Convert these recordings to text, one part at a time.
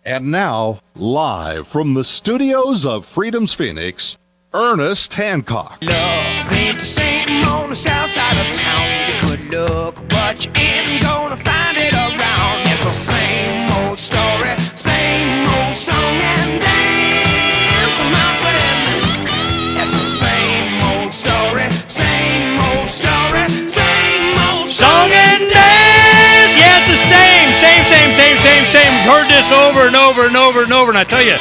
And now, live from the studios of Freedom's Phoenix, Ernest Hancock. Love ain't the same on the south side of town. You could look, but you ain't gonna find it around. It's the same old story, same old song and dance, my friend. It's the same old story, same old story, same old song and dance. Yeah, it's the same. We've heard this over and over and over and over. And I tell you,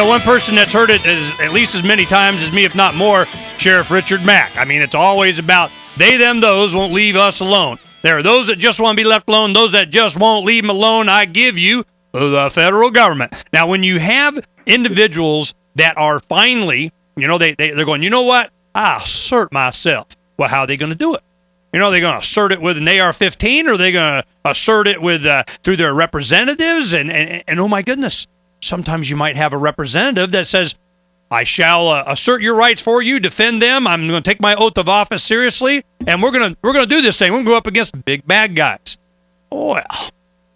one person that's heard it at least as many times as me, if not more, Sheriff Richard Mack. I mean, it's always about they, them, those won't leave us alone. There are those that just want to be left alone, those that just won't leave them alone. I give you the federal government. Now, when you have individuals that are finally, they're going, you know what? I assert myself. Well, how are they going to do it? They're going to assert it with an AR-15, or are they going to assert it with through their representatives? And oh my goodness, sometimes you might have a representative that says, I shall assert your rights for you, defend them. I'm going to take my oath of office seriously, and we're going to do this thing. We're going to go up against the big bad guys. Well,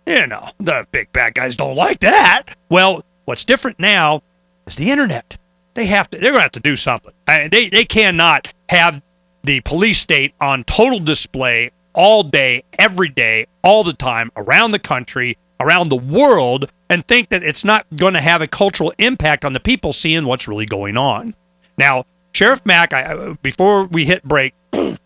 the big bad guys don't like that. Well, what's different now is the internet. They're going to have to do something. They cannot have the police state on total display all day, every day, all the time, around the country, around the world, and think that it's not going to have a cultural impact on the people seeing what's really going on. Now, Sheriff Mack, before we hit break, talking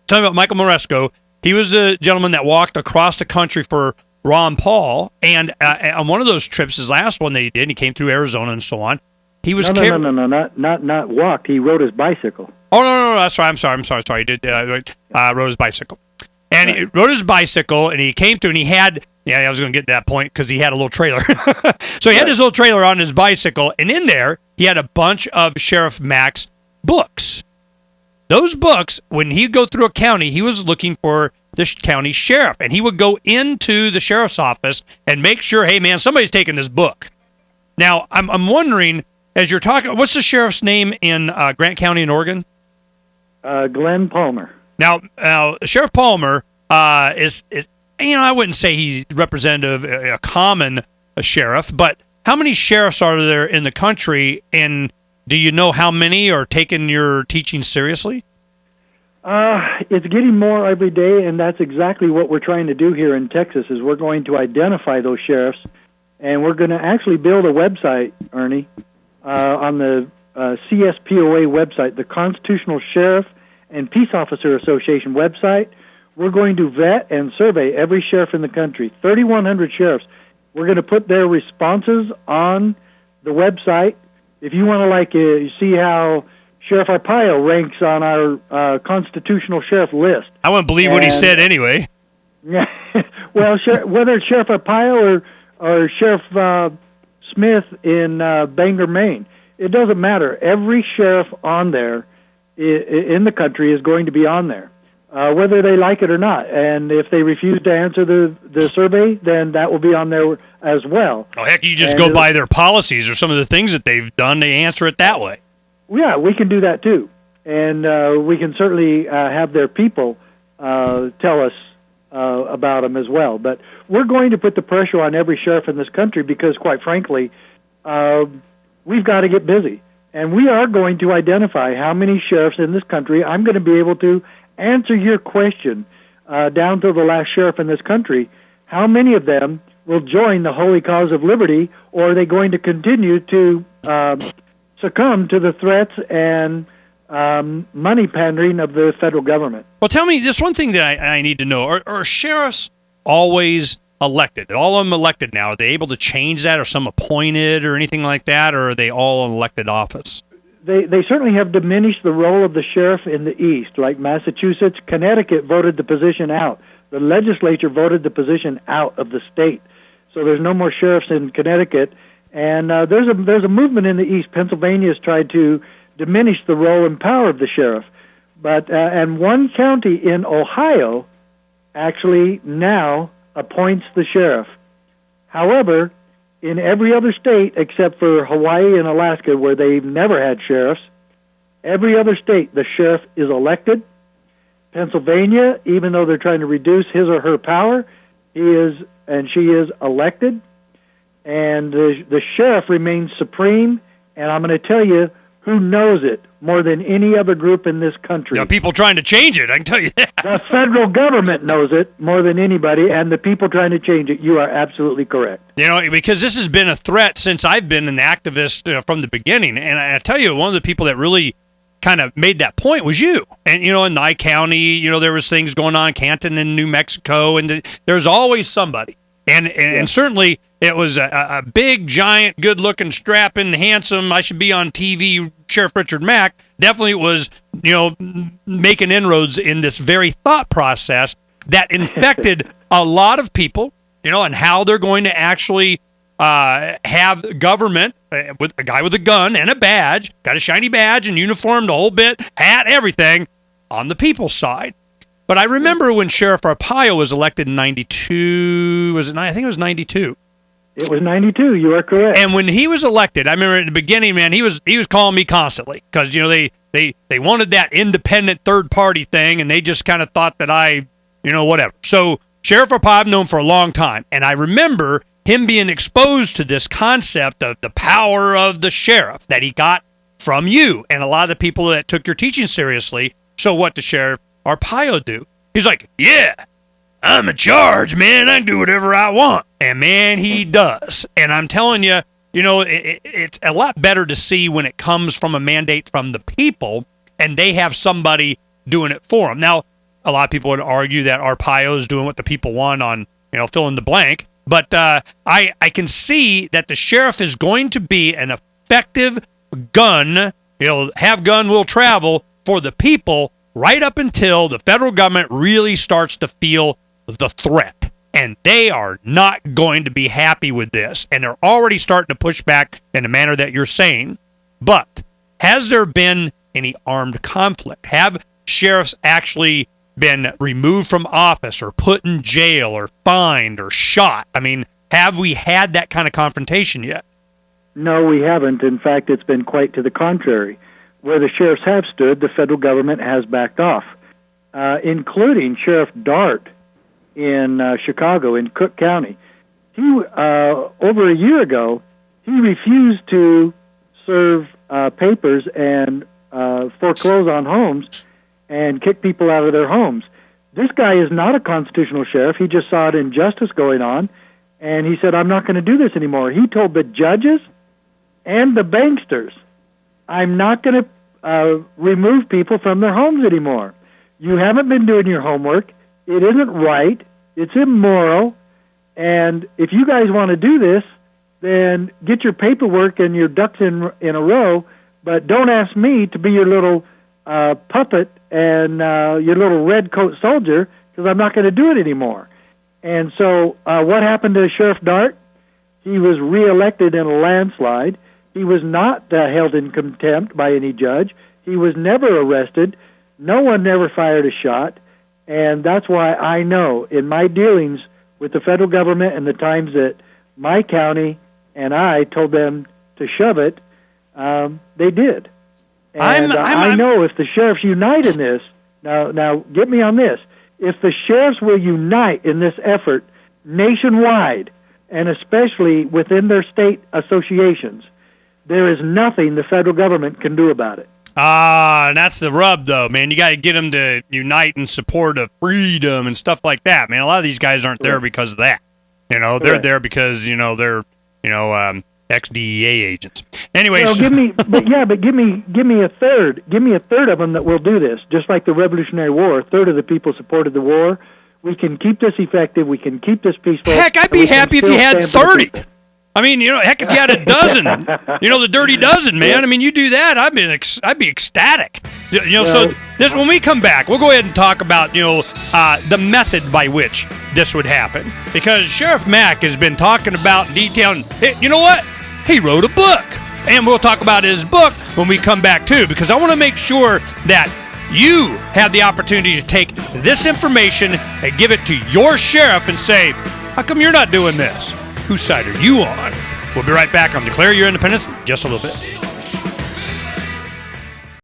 about Michael Moresco, he was the gentleman that walked across the country for Ron Paul, and on one of those trips, his last one that he did, he came through Arizona and so on. He was No, not walked. He rode his bicycle. Oh, no, that's right. I'm sorry. He did rode his bicycle. And he rode his bicycle, and he came through, and he had, I was going to get to that point because he had a little trailer. So he had his little trailer on his bicycle, and in there, he had a bunch of Sheriff Mack's books. Those books, when he'd go through a county, he was looking for the county sheriff, and he would go into the sheriff's office and make sure, hey, man, somebody's taking this book. Now, I'm wondering, as you're talking, what's the sheriff's name in Grant County in Oregon? Glenn Palmer. Now, Sheriff Palmer is I wouldn't say he's representative, a common sheriff, but how many sheriffs are there in the country, and do you know how many are taking your teaching seriously? It's getting more every day, and that's exactly what we're trying to do here in Texas, is we're going to identify those sheriffs, and we're going to actually build a website, Ernie, on the CSPOA website, the Constitutional Sheriff and Peace Officer Association website. We're going to vet and survey every sheriff in the country, 3,100 sheriffs. We're going to put their responses on the website. If you want to see how Sheriff Arpaio ranks on our constitutional sheriff list. I wouldn't believe what he said anyway. Yeah, well, whether it's Sheriff Arpaio or Sheriff Smith in Bangor, Maine, it doesn't matter. Every sheriff on there in the country is going to be on there, whether they like it or not. And if they refuse to answer the survey, then that will be on there as well. Oh, heck, you just go by their policies or some of the things that they've done, they answer it that way. Yeah, we can do that too. And we can certainly have their people tell us about them as well. But we're going to put the pressure on every sheriff in this country because, quite frankly, we've got to get busy. And we are going to identify how many sheriffs in this country. I'm going to be able to answer your question down to the last sheriff in this country. How many of them will join the holy cause of liberty, or are they going to continue to succumb to the threats and money pandering of the federal government? Well, tell me, this one thing that I need to know. Are sheriffs always elected? All of them elected now. Are they able to change that, or some appointed or anything like that, or are they all in elected office? They certainly have diminished the role of the sheriff in the East, like Massachusetts. Connecticut voted the position out. The legislature voted the position out of the state. So there's no more sheriffs in Connecticut. And there's a movement in the East. Pennsylvania has tried to diminish the role and power of the sheriff. But and one county in Ohio actually now appoints the sheriff. However, in every other state except for Hawaii and Alaska, where they've never had sheriffs, every other state, the sheriff is elected. Pennsylvania, even though they're trying to reduce his or her power, she is elected. and the sheriff remains supreme, and I'm going to tell you who knows it more than any other group in this country. Now, people trying to change it, I can tell you that. The federal government knows it more than anybody, and the people trying to change it. You are absolutely correct. You know, because this has been a threat since I've been an activist from the beginning. And I tell you, one of the people that really kind of made that point was you. And, you know, in Nye County, there was things going on, Canton in New Mexico, and there's always somebody. And certainly it was a big, giant, good-looking, strapping, handsome, I should be on TV, Sheriff Richard Mack. Definitely was, making inroads in this very thought process that infected a lot of people, and how they're going to actually have government with a guy with a gun and a badge, got a shiny badge and uniform, the whole bit, hat, everything, on the people's side. But I remember when Sheriff Arpaio was elected in 92, I think it was 92. It was 92, you are correct. And when he was elected, I remember at the beginning, man, he was calling me constantly because, they wanted that independent third-party thing, and they just kind of thought that I, whatever. So Sheriff Arpaio, I've known for a long time, and I remember him being exposed to this concept of the power of the sheriff that he got from you and a lot of the people that took your teaching seriously. So what does Sheriff Arpaio do? He's like, yeah, I'm in charge, man. I can do whatever I want. And, man, he does. And I'm telling you, it's a lot better to see when it comes from a mandate from the people and they have somebody doing it for them. Now, a lot of people would argue that Arpaio is doing what the people want on, fill in the blank. But I can see that the sheriff is going to be an effective gun, have gun will travel for the people right up until the federal government really starts to feel the threat. And they are not going to be happy with this. And they're already starting to push back in the manner that you're saying. But has there been any armed conflict? Have sheriffs actually been removed from office or put in jail or fined or shot? I mean, have we had that kind of confrontation yet? No, we haven't. In fact, it's been quite to the contrary. Where the sheriffs have stood, the federal government has backed off, including Sheriff Dart in Chicago, in Cook County. He, over a year ago, he refused to serve papers and foreclose on homes and kick people out of their homes. This guy is not a constitutional sheriff. He just saw an injustice going on, and he said, I'm not going to do this anymore. He told the judges and the banksters, I'm not going to remove people from their homes anymore. You haven't been doing your homework. It isn't right. It's immoral. And if you guys want to do this, then get your paperwork and your ducks in a row, but don't ask me to be your little puppet and your little red coat soldier, because I'm not going to do it anymore. And so what happened to Sheriff Dart? He was reelected in a landslide. He was not held in contempt by any judge. He was never arrested. No one never fired a shot. And that's why I know in my dealings with the federal government and the times that my county and I told them to shove it, they did. And I know if the sheriffs unite in this, now get me on this, if the sheriffs will unite in this effort nationwide, and especially within their state associations, there is nothing the federal government can do about it. And that's the rub, though, man. You got to get them to unite in support of freedom and stuff like that, man. A lot of these guys aren't there because of that. They're there because, they're, ex-DEA agents. Anyways. Well, give me a third. Give me a third of them that will do this. Just like the Revolutionary War, a third of the people supported the war. We can keep this effective. We can keep this peaceful. Heck, I'd be happy if you had 30. I mean, heck, if you had a dozen, the dirty dozen, man. I mean, you do that, I'd be ecstatic. So this, when we come back, we'll go ahead and talk about, the method by which this would happen. Because Sheriff Mack has been talking about in detail, and you know what? He wrote a book. And we'll talk about his book when we come back, too, because I want to make sure that you have the opportunity to take this information and give it to your sheriff and say, how come you're not doing this? Whose side are you on? We'll be right back on Declare Your Independence in just a little bit.